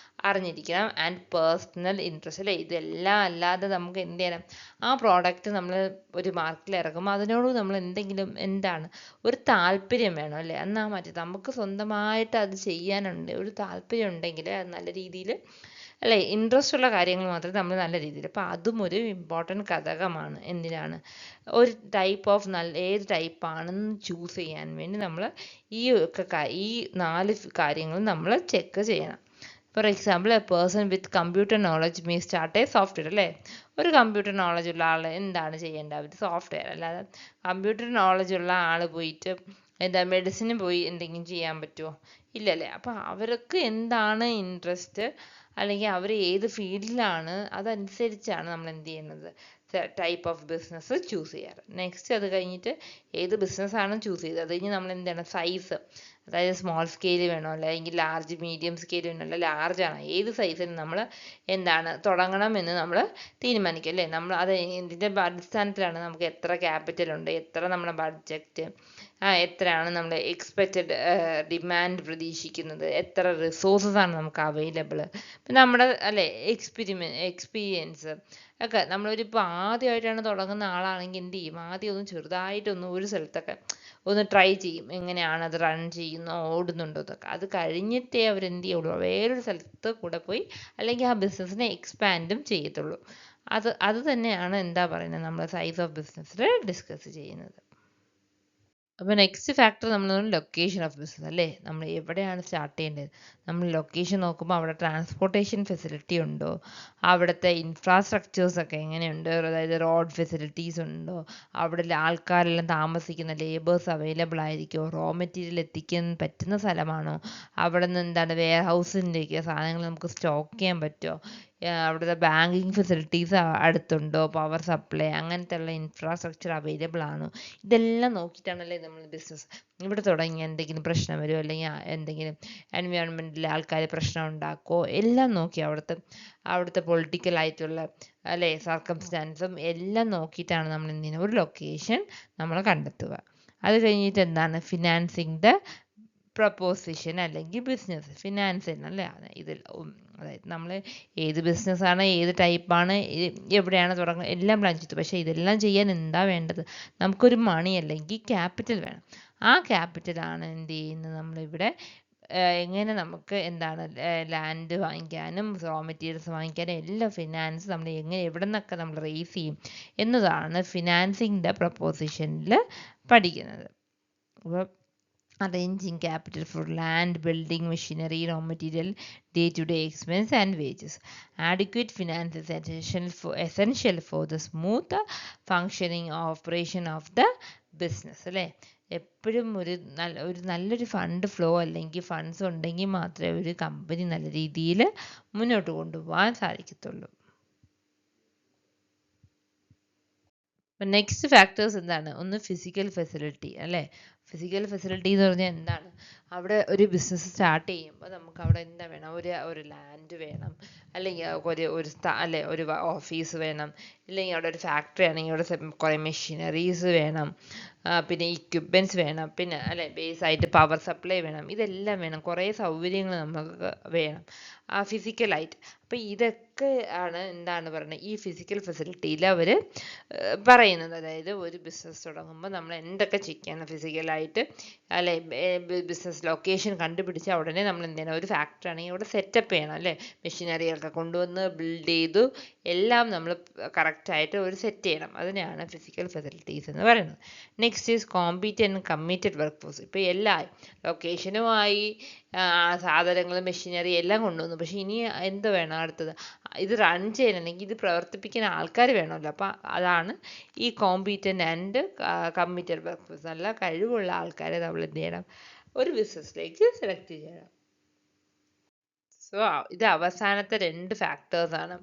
അറിഞ്ഞിരിക്കണം. ആൻഡ് പേഴ്സണൽ ഇൻട്രസ്റ്റ് അല്ലേ, ഇതെല്ലാം അല്ലാതെ നമുക്ക് എന്ത് ചെയ്യണം, ആ പ്രോഡക്റ്റ് നമ്മൾ ഒരു മാർക്കറ്റിൽ ഇറക്കുമ്പോൾ അതിനോട് നമ്മൾ എന്താണ് ഒരു താല്പര്യം വേണം അല്ലേ. എന്നാൽ മറ്റേ നമുക്ക് സ്വന്തമായിട്ട് അത് ചെയ്യാനുണ്ട് ഒരു താല്പര്യം ഉണ്ടെങ്കിൽ അത് നല്ല രീതിയിൽ അല്ലേ, ഇൻട്രസ്റ്റ് ഉള്ള കാര്യങ്ങൾ മാത്രമേ നമ്മൾ നല്ല രീതിയിൽ, അപ്പോൾ അതും ഒരു ഇമ്പോർട്ടൻറ്റ് ഘടകമാണ്. എന്തിനാണ്? ഒരു ടൈപ്പ് ഓഫ് ഏത് ടൈപ്പാണെന്ന് ചൂസ് ചെയ്യാൻ വേണ്ടി നമ്മൾ ഈ 4 കാര്യങ്ങൾ നമ്മൾ ചെക്ക് ചെയ്യണം. For example, A person with computer knowledge may start A software അല്ലേ. ഒരു കമ്പ്യൂട്ടർ നോളജ് ഉള്ള ആൾ എന്താണ് ചെയ്യേണ്ടത്? അവർ സോഫ്റ്റ്വെയർ. അല്ലാതെ കമ്പ്യൂട്ടർ നോളജ് ഉള്ള ആൾ പോയിട്ട് മെഡിസിന് പോയി എന്തെങ്കിലും ചെയ്യാൻ പറ്റുമോ? ഇല്ലല്ലേ. അപ്പോൾ അവർക്ക് എന്താണ് ഇൻട്രസ്റ്റ്, അല്ലെങ്കിൽ അവർ ഏത് ഫീൽഡിലാണ്, അതനുസരിച്ചാണ് നമ്മൾ എന്ത് ചെയ്യുന്നത്, ടൈപ്പ് ഓഫ് ബിസിനസ് ചൂസ് ചെയ്യാറ്. നെക്സ്റ്റ് അത് കഴിഞ്ഞിട്ട് ഏത് ബിസിനസ്സാണ് ചൂസ് ചെയ്തത്, അത് കഴിഞ്ഞ് നമ്മൾ എന്താണ് സൈസ്, അതായത് സ്മോൾ സ്കെയിൽ വേണോ അല്ലെങ്കിൽ ലാർജ് മീഡിയം സ്കെയിൽ വേണോ അല്ല ലാർജ് ആണ്, ഏത് സൈസിന് നമ്മൾ തുടങ്ങണം എന്ന് നമ്മൾ തീരുമാനിക്കും അല്ലേ. നമ്മൾ അത് ഇതിൻ്റെ അടിസ്ഥാനത്തിലാണ് നമുക്ക് എത്ര ക്യാപിറ്റൽ ഉണ്ട്, എത്ര നമ്മുടെ ബഡ്ജറ്റ്, എത്രയാണ് നമ്മൾ എക്സ്പെക്റ്റഡ് ഡിമാൻഡ് പ്രതീക്ഷിക്കുന്നത്, എത്ര റിസോഴ്സസ് ആണ് നമുക്ക് അവൈലബിൾ, പിന്നെ നമ്മുടെ അല്ലേ എക്സ്പീരിയൻസ് ഒക്കെ. ഇപ്പോൾ ആദ്യമായിട്ടാണ് തുടങ്ങുന്ന ആളാണെങ്കിൽ എന്ത് ചെയ്യും, ആദ്യം ഒന്ന് ചെറുതായിട്ടൊന്ന് ഒരു സ്ഥലത്തൊക്കെ ഒന്ന് ട്രൈ ചെയ്യും, എങ്ങനെയാണ് അത് റൺ ചെയ്യുന്നോ ഓടുന്നുണ്ടോ എന്നൊക്കെ. അത് കഴിഞ്ഞിട്ടേ അവരെന്ത് ചെയ്യുള്ളൂ, വേറൊരു സ്ഥലത്ത് കൂടെ പോയി അല്ലെങ്കിൽ ആ ബിസിനസ്സിനെ എക്സ്പാൻഡും ചെയ്യത്തുള്ളൂ. അത് തന്നെയാണ് പറയുന്നത് നമ്മൾ സൈസ് ഓഫ് ബിസിനസ്സിൽ ഡിസ്കസ് ചെയ്യുന്നത്. അപ്പോൾ നെക്സ്റ്റ് ഫാക്ടർ നമ്മൾ ലൊക്കേഷൻ ഓഫ് ബിസിനസ് അല്ലേ. നമ്മൾ എവിടെയാണ് സ്റ്റാർട്ട് ചെയ്യേണ്ടത്, നമ്മൾ ലൊക്കേഷൻ നോക്കുമ്പോൾ അവിടെ ട്രാൻസ്പോർട്ടേഷൻ ഫെസിലിറ്റി ഉണ്ടോ, അവിടുത്തെ ഇൻഫ്രാസ്ട്രക്ചേഴ്സ് ഒക്കെ എങ്ങനെയുണ്ട്, അതായത് റോഡ് ഫെസിലിറ്റീസ് ഉണ്ടോ, അവിടെ ആൾക്കാരെല്ലാം താമസിക്കുന്ന ലേബേഴ്സ് അവൈലബിൾ ആയിരിക്കുമോ, റോ മെറ്റീരിയൽ എത്തിക്കാൻ പറ്റുന്ന സ്ഥലമാണോ, അവിടെ നിന്ന് വെയർ ഹൗസിൻ്റെയൊക്കെ സാധനങ്ങൾ നമുക്ക് സ്റ്റോക്ക് ചെയ്യാൻ പറ്റുമോ, അവിടുത്തെ ബാങ്കിങ് ഫെസിലിറ്റീസ് അടുത്തുണ്ടോ, പവർ സപ്ലൈ അങ്ങനത്തെ ഉള്ള ഇൻഫ്രാസ്ട്രക്ചർ അവൈലബിൾ ആണോ, ഇതെല്ലാം നോക്കിയിട്ടാണല്ലേ നമ്മൾ ബിസിനസ് ഇവിടെ തുടങ്ങി എന്തെങ്കിലും പ്രശ്നം വരുമോ അല്ലെങ്കിൽ എന്തെങ്കിലും എൻവയോൺമെൻറ്റിൽ ആൾക്കാർ പ്രശ്നം ഉണ്ടാക്കുമോ എല്ലാം നോക്കി അവിടുത്തെ പൊളിറ്റിക്കൽ ആയിട്ടുള്ള അല്ലേ സർക്കംസ്റ്റാൻസും എല്ലാം നോക്കിയിട്ടാണ് നമ്മൾ ഒരു ലൊക്കേഷൻ നമ്മൾ കണ്ടെത്തുക. അത് കഴിഞ്ഞിട്ട് ഫിനാൻസിങ് ദ പ്രൊപ്പോസിഷൻ അല്ലെങ്കിൽ ബിസിനസ് ഫിനാൻസ് അല്ലേ. ഇതിൽ അതായത് നമ്മൾ ഏത് ബിസിനസ്സാണ്, ഏത് ടൈപ്പാണ്, എവിടെയാണ് തുടങ്ങുന്നത് എല്ലാം പ്ലാൻ ചെയ്തു. പക്ഷേ ഇതെല്ലാം ചെയ്യാൻ എന്താ വേണ്ടത്, നമുക്കൊരു മണി അല്ലെങ്കിൽ ക്യാപിറ്റൽ വേണം. ആ ക്യാപിറ്റലാണ് എന്ത് ചെയ്യുന്നത്, നമ്മളിവിടെ എങ്ങനെ നമുക്ക് ലാൻഡ് വാങ്ങിക്കാനും റോ മെറ്റീരിയൽസ് വാങ്ങിക്കാനും എല്ലാം ഫിനാൻസ് നമ്മൾ എവിടെ നിന്നൊക്കെ നമ്മൾ റേസ് ചെയ്യും എന്നതാണ് ഫിനാൻസിങ് ദ പ്രൊപ്പോസിഷനിൽ പഠിക്കുന്നത്. അപ്പോൾ arranging capital for land, building, machinery, raw material, day-to-day expense and wages. Adequate finance is essential for the smooth functioning operation of the business അല്ലേ. എപ്പോഴും ഒരു നല്ലൊരു ഫണ്ട് ഫ്ലോ അല്ലെങ്കിൽ ഫണ്ട്സ് ഉണ്ടെങ്കിൽ മാത്രമേ ഒരു കമ്പനി നല്ല രീതിയിൽ മുന്നോട്ട് കൊണ്ടുപോകാൻ സാധിക്കത്തുള്ളൂ. നെക്സ്റ്റ് ഫാക്ടേഴ്സ് ഒന്ന് ഫിസിക്കൽ ഫെസിലിറ്റി അല്ലേ. ഫിസിക്കൽ ഫെസിലിറ്റി എന്ന് പറഞ്ഞാൽ അവിടെ ഒരു ബിസിനസ് സ്റ്റാർട്ട് ചെയ്യുമ്പോൾ നമുക്ക് അവിടെ എന്താ വേണം, ഒരു ലാൻഡ് വേണം, അല്ലെങ്കിൽ ഒരു ഓഫീസ് വേണം, ഇല്ലെങ്കിൽ അവിടെ ഒരു ഫാക്ടറി ആണെങ്കിൽ അവിടെ കുറേ മെഷീനറീസ് വേണം, പിന്നെ ഇക്വിപ്മെൻറ്റ്സ് വേണം, പിന്നെ ബേസായിട്ട് പവർ സപ്ലൈ വേണം, ഇതെല്ലാം വേണം, കുറേ സൗകര്യങ്ങൾ നമുക്ക് വേണം ഫിസിക്കലായിട്ട്. അപ്പോൾ ഇതൊക്കെ ആണ് പറയുന്നത് ഈ ഫിസിക്കൽ ഫെസിലിറ്റിയിൽ അവർ പറയുന്നത്. അതായത് ഒരു ബിസിനസ് തുടങ്ങുമ്പോൾ നമ്മൾ എന്തൊക്കെ ചെക്ക് ചെയ്യണം ഫിസിക്കൽ ആയിട്ട് അല്ലെ ബിസിനസ് ലൊക്കേഷൻ കണ്ടുപിടിച്ച് ഉടനെ നമ്മൾ എന്ത് ചെയ്യണം, ഒരു ഫാക്ടറി ആണെങ്കിൽ അവിടെ സെറ്റപ്പ് ചെയ്യണം അല്ലേ, മെഷീനറിയൊക്കെ കൊണ്ടുവന്ന് ബിൽഡ് ചെയ്തു എല്ലാം നമ്മൾ കറക്റ്റായിട്ട് ഒരു സെറ്റ് ചെയ്യണം. അതിനെയാണ് ഫിസിക്കൽ ഫെസിലിറ്റീസ് എന്ന് പറയുന്നത്. Next is competent and committed work force. ഇപ്പോൾ എല്ലാം ലൊക്കേഷനുമായി സാധനങ്ങൾ മെഷീനറി എല്ലാം കൊണ്ടുവന്നു, പക്ഷേ ഇനി എന്ത് വേണം അടുത്തത്, ഇത് റൺ ചെയ്യണമെങ്കിൽ ഇത് പ്രവർത്തിപ്പിക്കുന്ന ആൾക്കാർ വേണമല്ലോ. അപ്പോൾ അതാണ് ഈ competent and committed work force. നല്ല കഴിവുള്ള ആൾക്കാരെ നമ്മൾ എന്ത് ചെയ്യണം, ഒരു ബിസിനസ്സിലേക്ക് സെലക്ട് ചെയ്യണം. സോ ഇത് അവസാനത്തെ 2 ഫാക്ടേഴ്സാണ്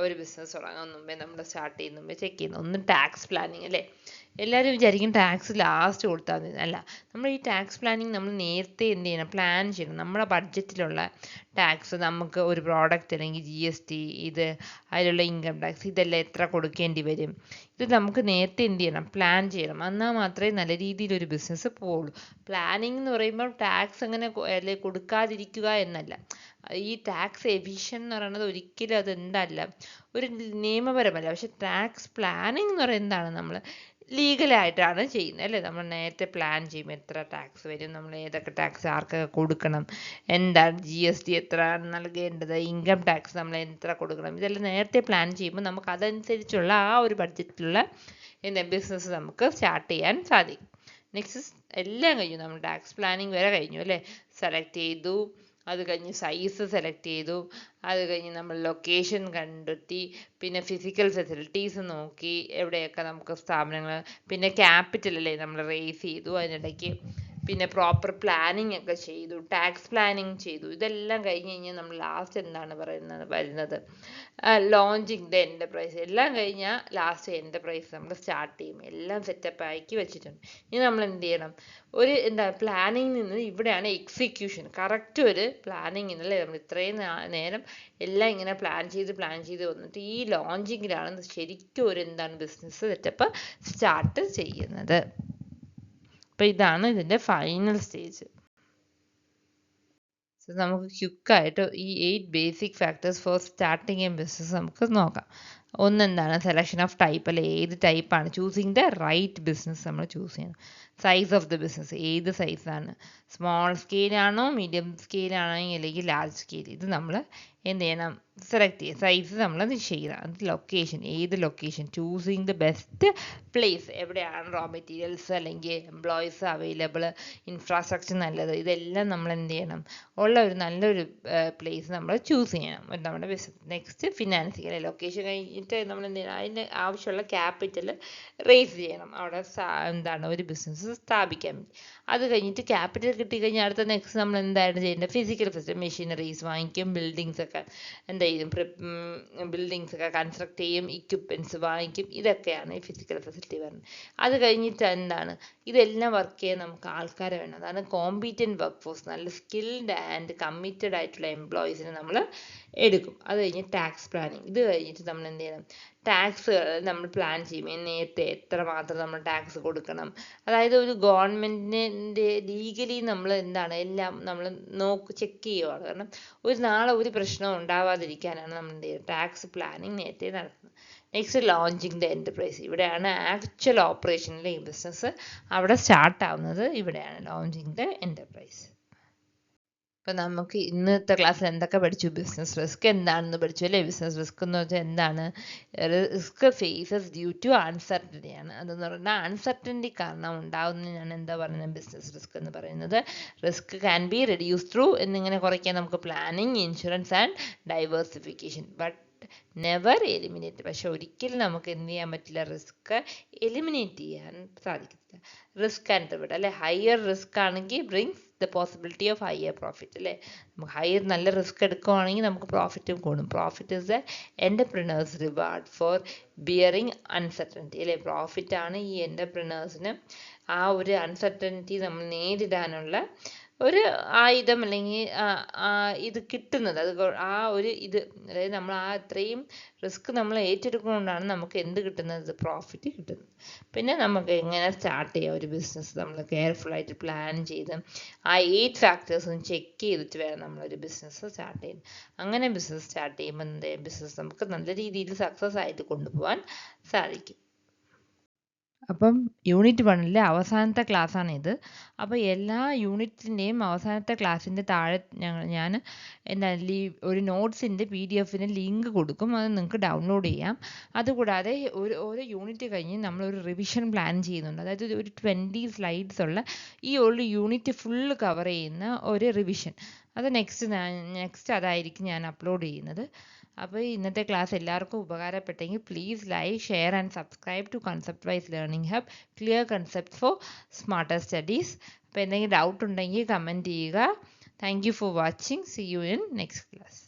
ഒരു ബിസിനസ് തുടങ്ങാൻ മുമ്പേ നമ്മൾ സ്റ്റാർട്ട് ചെയ്യുന്ന മുമ്പേ ചെക്ക് ചെയ്യുന്നത്. ഒന്ന് ടാക്സ് പ്ലാനിങ് അല്ലേ. എല്ലാവരും വിചാരിക്കും ടാക്സ് ലാസ്റ്റ് കൊടുത്താൽ മതി. അല്ല, നമ്മൾ ഈ ടാക്സ് പ്ലാനിങ് നമ്മൾ നേരത്തെ എന്ത് ചെയ്യണം, പ്ലാൻ ചെയ്യണം. നമ്മുടെ ബഡ്ജറ്റിലുള്ള ടാക്സ്, നമുക്ക് ഒരു പ്രോഡക്റ്റ് അല്ലെങ്കിൽ GST, ഇത് അതിലുള്ള ഇൻകം ടാക്സ്, ഇതെല്ലാം എത്ര കൊടുക്കേണ്ടി വരും, ഇത് നമുക്ക് നേരത്തെ എന്ത് ചെയ്യണം, പ്ലാൻ ചെയ്യണം. എന്നാൽ മാത്രമേ നല്ല രീതിയിൽ ഒരു ബിസിനസ് പോവുള്ളൂ. പ്ലാനിങ് എന്ന് പറയുമ്പോൾ ടാക്സ് അങ്ങനെ അല്ലെ കൊടുക്കാതിരിക്കുക എന്നല്ല. ഈ ടാക്സ് എവിഷൻ എന്ന് പറയുന്നത് ഒരിക്കലും അത് എന്തല്ല, ഒരു നിയമപരമല്ല. പക്ഷെ ടാക്സ് പ്ലാനിങ് എന്ന് പറയുന്നത് എന്താണ്, നമ്മൾ ലീഗലായിട്ടാണ് ചെയ്യുന്നത് അല്ലേ. നമ്മൾ നേരത്തെ പ്ലാൻ ചെയ്യും എത്ര ടാക്സ് വരും, നമ്മൾ ഏതൊക്കെ ടാക്സ് ആർക്കൊക്കെ കൊടുക്കണം, എന്താണ് GST എത്ര നൽകേണ്ടത്, ഇൻകം ടാക്സ് നമ്മൾ എത്ര കൊടുക്കണം, ഇതെല്ലാം നേരത്തെ പ്ലാൻ ചെയ്യുമ്പോൾ നമുക്ക് അതനുസരിച്ചുള്ള ആ ഒരു ബഡ്ജറ്റിലുള്ള ബിസിനസ് നമുക്ക് സ്റ്റാർട്ട് ചെയ്യാൻ സാധിക്കും. നെക്സ്റ്റ് എല്ലാം കഴിഞ്ഞു, നമ്മൾ ടാക്സ് പ്ലാനിങ് വരെ കഴിഞ്ഞു അല്ലേ. സെലക്ട് ചെയ്തു, അത് കഴിഞ്ഞ് സൈസ് സെലക്ട് ചെയ്തു, അത് കഴിഞ്ഞ് നമ്മൾ ലൊക്കേഷൻ കണ്ടെത്തി, പിന്നെ ഫിസിക്കൽ ഫെസിലിറ്റീസ് നോക്കി എവിടെയൊക്കെ നമുക്ക് സ്ഥാപനങ്ങൾ, പിന്നെ ക്യാപിറ്റൽ അല്ലേ നമ്മൾ റേസ് ചെയ്തു അതിനിടയ്ക്ക്, പിന്നെ പ്രോപ്പർ പ്ലാനിങ് ഒക്കെ ചെയ്തു, ടാക്സ് പ്ലാനിങ് ചെയ്തു. ഇതെല്ലാം കഴിഞ്ഞ് കഴിഞ്ഞാൽ നമ്മൾ ലാസ്റ്റ് എന്താണ് വരുന്നത്, ലോഞ്ചിങ് ദ എൻ്റർപ്രൈസ്. എല്ലാം കഴിഞ്ഞാൽ ലാസ്റ്റ് എൻ്റർപ്രൈസ് നമ്മൾ സ്റ്റാർട്ട് ചെയ്യും. എല്ലാം സെറ്റപ്പ് ആക്കി വെച്ചിട്ടുണ്ട്. ഇനി നമ്മൾ എന്ത് ചെയ്യണം, ഒരു പ്ലാനിങ് നിന്ന് ഇവിടെയാണ് എക്സിക്യൂഷൻ. കറക്റ്റ് ഒരു പ്ലാനിങ് അല്ലേ, നമ്മൾ ഇത്രയും നേരം എല്ലാം ഇങ്ങനെ പ്ലാൻ ചെയ്ത് വന്നിട്ട് ഈ ലോഞ്ചിങ്ങിലാണ് ശരിക്കും ഒരു ബിസിനസ് സെറ്റപ്പ് സ്റ്റാർട്ട് ചെയ്യുന്നത്. അപ്പോൾ ഇതാണ് ഇതിൻ്റെ ഫൈനൽ സ്റ്റേജ്. സോ നമുക്ക് ക്വിക്കായിട്ട് ഈ 8 basic factors four starting A business നമുക്ക് നോക്കാം. ഒന്നെന്താണ്, സെലക്ഷൻ ഓഫ് ടൈപ്പ് അല്ലെ, ഏത് ടൈപ്പാണ്, ചൂസിങ് ദ റൈറ്റ് ബിസിനസ് നമ്മൾ ചൂസ് ചെയ്യണം. സൈസ് ഓഫ് ദ ബിസിനസ്, ഏത് സൈസാണ്, സ്മോൾ സ്കെയിലാണോ മീഡിയം സ്കെയിലാണോ അല്ലെങ്കിൽ ലാർജ് സ്കെയിൽ, ഇത് നമ്മൾ എന്ത് ചെയ്യണം, സെലക്ട് ചെയ്യുക. സൈസ് നമ്മൾ നിശ്ചയിക്കുക. അത് ലൊക്കേഷൻ, ഏത് location, choosing the best place, എവിടെയാണ് റോ മെറ്റീരിയൽസ് അല്ലെങ്കിൽ എംപ്ലോയീസ് അവൈലബിൾ, ഇൻഫ്രാസ്ട്രക്ചർ നല്ലത്, ഇതെല്ലാം നമ്മൾ എന്ത് ചെയ്യണം, ഉള്ള ഒരു നല്ലൊരു പ്ലേസ് നമ്മൾ ചൂസ് ചെയ്യണം നമ്മുടെ ബിസിനസ്. നെക്സ്റ്റ് ഫിനാൻസിങ്, ലൊക്കേഷൻ കഴിഞ്ഞിട്ട് നമ്മൾ എന്ത് ചെയ്യണം, അതിന് ആവശ്യമുള്ള ക്യാപിറ്റൽ റേസ് ചെയ്യണം അവിടെ ഒരു ബിസിനസ് സ്ഥാപിക്കാൻ വേണ്ടി. അത് കഴിഞ്ഞിട്ട് ക്യാപിറ്റൽ കിട്ടിക്കഴിഞ്ഞാൽ അടുത്ത നെക്സ്റ്റ് നമ്മൾ എന്താണ് ചെയ്യേണ്ടത്, ഫിസിക്കൽ ഫെസിലിറ്റി, മെഷീനറീസ് വാങ്ങിക്കും, ബിൽഡിങ്സ് ഒക്കെ ബിൽഡിങ്സ് ഒക്കെ കൺസ്ട്രക്ട് ചെയ്യും, ഇക്വിപ്മെൻറ്റ്സ് വാങ്ങിക്കും. ഇതൊക്കെയാണ് ഈ ഫിസിക്കൽ ഫെസിലിറ്റി പറയുന്നത്. അത് കഴിഞ്ഞിട്ട് എന്താണ്, ഇതെല്ലാം വർക്ക് ചെയ്യാൻ നമുക്ക് ആൾക്കാരെ വേണം. അതാണ് കോമ്പീറ്റൻറ്റ് വർക്ക് ഫോഴ്സ്. നല്ല സ്കിൽഡ് ആൻഡ് കമ്മിറ്റഡ് ആയിട്ടുള്ള എംപ്ലോയീസിനെ നമ്മൾ എടുക്കും. അത് കഴിഞ്ഞ് ടാക്സ് പ്ലാനിങ്. ഇത് കഴിഞ്ഞിട്ട് നമ്മൾ എന്ത് ചെയ്യണം, ടാക്സ് നമ്മൾ പ്ലാൻ ചെയ്യും. നേരത്തെ എത്രമാത്രം നമ്മൾ ടാക്സ് കൊടുക്കണം, അതായത് ഒരു ഗവൺമെൻറ്റിൻ്റെ ലീഗലി നമ്മൾ എല്ലാം നമ്മൾ ചെക്ക് ചെയ്യുകയാണ്. കാരണം ഒരു നാളെ ഒരു പ്രശ്നം ഉണ്ടാവാതിരിക്കാനാണ് നമ്മൾ എന്ത് ചെയ്യുന്നത്, ടാക്സ് പ്ലാനിങ് നേരത്തെ നടത്തുന്നത്. Next launching the enterprise. ഇവിടെയാണ് ആക്ച്വൽ ഓപ്പറേഷനിൽ ഈ ബിസിനസ് അവിടെ സ്റ്റാർട്ട് ആവുന്നത്. ഇവിടെയാണ് ലോഞ്ചിങ് ദ എൻ്റർപ്രൈസ്. ഇപ്പം നമുക്ക് ഇന്നത്തെ ക്ലാസ്സിൽ എന്തൊക്കെ പഠിച്ചു, ബിസിനസ് റിസ്ക് എന്താണെന്ന് പഠിച്ചു അല്ലേ. ബിസിനസ് റിസ്ക് എന്ന് വെച്ചാൽ എന്താണ്, റിസ്ക് ഫേസസ് ഡ്യൂ ടു അൺസർട്ടനിറ്റിയാണ്. അതെന്ന് പറഞ്ഞാൽ അൺസർട്ടനിറ്റി കാരണം ഉണ്ടാകുന്നതിനാണ് എന്താ പറയുന്നത്, ബിസിനസ് റിസ്ക് എന്ന് പറയുന്നത്. Risk can B reduce through എന്നിങ്ങനെ കുറയ്ക്കാൻ നമുക്ക് planning, insurance and diversification, but never eliminate. പക്ഷെ ഒരിക്കലും നമുക്ക് എന്ത് ചെയ്യാൻ പറ്റില്ല, റിസ്ക് എലിമിനേറ്റ് ചെയ്യാൻ സാധിക്കത്തില്ല. റിസ്ക് ആൻഡ് റിവാർഡ് അല്ലെ, ഹയർ റിസ്ക് ആണെങ്കിൽ brings the possibility of higher profit അല്ലേ. നമുക്ക് നല്ല റിസ്ക് എടുക്കുകയാണെങ്കിൽ നമുക്ക് പ്രോഫിറ്റും കൂടും. Profit is the entrepreneurs reward four bearing uncertainty അല്ലേ. പ്രോഫിറ്റ് ആണ് ഈ എൻ്റർപ്രണേഴ്സിന് ആ ഒരു അൺസർട്ടനിറ്റി നമ്മൾ നേരിടാനുള്ള ഒരു ആയുധം അല്ലെങ്കിൽ ഇത് കിട്ടുന്നത്. ആ ഒരു അതായത് നമ്മൾ അത്രയും റിസ്ക് നമ്മൾ ഏറ്റെടുക്കുന്നതുകൊണ്ടാണ് നമുക്ക് എന്ത് കിട്ടുന്നത്, പ്രോഫിറ്റ് കിട്ടുന്നത്. പിന്നെ നമുക്ക് എങ്ങനെ സ്റ്റാർട്ട് ചെയ്യാം ഒരു ബിസിനസ്, നമ്മൾ കെയർഫുള്ളായിട്ട് പ്ലാൻ ചെയ്ത് ആ 8 ഫാക്ടേഴ്സും ചെക്ക് ചെയ്തിട്ട് വേണം നമ്മളൊരു ബിസിനസ് സ്റ്റാർട്ട് ചെയ്യാൻ. അങ്ങനെ ബിസിനസ് സ്റ്റാർട്ട് ചെയ്യുമ്പോൾ ബിസിനസ് നമുക്ക് നല്ല രീതിയിൽ സക്സസ് ആയിട്ട് കൊണ്ടുപോകാൻ സാധിക്കും. അപ്പം യൂണിറ്റ് 1ലെ അവസാനത്തെ ക്ലാസ്സാണിത്. അപ്പോൾ എല്ലാ യൂണിറ്റിൻ്റെയും അവസാനത്തെ ക്ലാസ്സിൻ്റെ താഴെ ഞാൻ ഒരു നോട്ട്സിൻ്റെ PDF-ന് ലിങ്ക് കൊടുക്കും. അത് നിങ്ങൾക്ക് ഡൗൺലോഡ് ചെയ്യാം. അതുകൂടാതെ ഓരോ യൂണിറ്റ് കഴിഞ്ഞ് നമ്മളൊരു റിവിഷൻ പ്ലാൻ ചെയ്യുന്നുണ്ട്. അതായത് ഒരു 20 സ്ലൈഡ്സ് ഉള്ള ഈ ഒരു യൂണിറ്റ് ഫുള്ള് കവർ ചെയ്യുന്ന ഒരു റിവിഷൻ. അത് നെക്സ്റ്റ് അതായിരിക്കും ഞാൻ അപ്ലോഡ് ചെയ്യുന്നത്. അപ്പോൾ ഇന്നത്തെ ക്ലാസ് എല്ലാവർക്കും ഉപകാരപ്പെട്ടെങ്കിൽ please like, share and subscribe to concept wise learning hub, clear concept for smarter studies. അപ്പോൾ എന്തെങ്കിലും ഡൗട്ട് ഉണ്ടെങ്കിൽ കമൻറ്റ് ചെയ്യുക. Thank you for watching. See you in next class.